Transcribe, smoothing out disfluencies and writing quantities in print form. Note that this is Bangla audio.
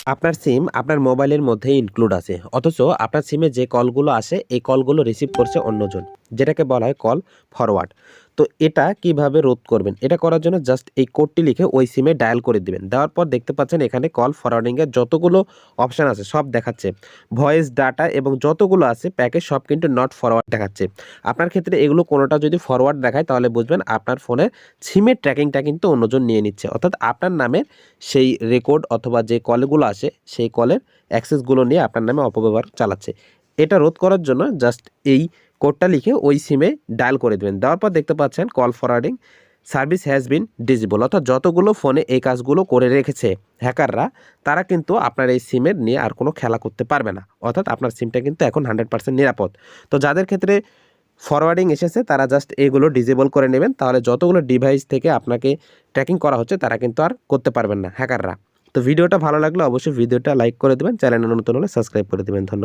আপনার সিম আপনার মোবাইলের মধ্যেই ইনক্লুড আছে। অথচ আপনার সিমে যে কলগুলো আসে এই কলগুলো রিসিভ করছে অন্যজন। যেটাকে বলা হয় কল ফরওয়ার্ড। তো এটা কিভাবে রোধ করবেন? এটা করার জন্য জাস্ট এই কোডটি লিখে ওই সিমে ডায়াল করে দিবেন। দেওয়ার পর দেখতে পাচ্ছেন এখানে কল ফরওয়ার্ডিং এর যতগুলো অপশন আছে সব দেখাচ্ছে। ভয়েস, ডাটা এবং যতগুলো আছে প্যাকেজ সব কিন্তু নট ফরওয়ার্ড দেখাচ্ছে। আপনার ক্ষেত্রে এগুলো কোনোটা যদি ফরওয়ার্ড দেখায় তাহলে বুঝবেন আপনার ফোনের সিমের ট্র্যাকিংটা কিন্তু অন্যজন নিয়ে নিচ্ছে। অর্থাৎ আপনার নামের সেই রেকর্ড অথবা যে কলগুলো আসে সেই কলের অ্যাক্সেসগুলো নিয়ে আপনার নামে অপব্যবহার চালাচ্ছে। এটা রোধ করার জন্য জাস্ট এই কোডটা লিখে ওই সিমে ডায়াল করে দেবেন। দেওয়ার পর দেখতে পাচ্ছেন call forwarding service has been disable. অর্থাৎ যতগুলো ফোনে এই কাজগুলো করে রেখেছে হ্যাকাররা, তারা কিন্তু আপনার এই সিমের নিয়ে আর কোনো খেলা করতে পারবে না। অর্থাৎ আপনার সিমটা কিন্তু এখন 100% নিরাপদ। তো যাদের ক্ষেত্রে ফরওয়ার্ডিং এসেছে তারা জাস্ট এগুলো ডিসেবল করে নেবেন। তাহলে যতগুলো ডিভাইস থেকে আপনাকে ট্র্যাকিং করা হচ্ছে তারা কিন্তু আর করতে পারবেন না হ্যাকাররা। তো ভিডিওটা ভালো লাগলে অবশ্যই ভিডিওটা লাইক করে দেবেন। চ্যানেলে নতুন হলে সাবস্ক্রাইব করে দেবেন। ধন্যবাদ।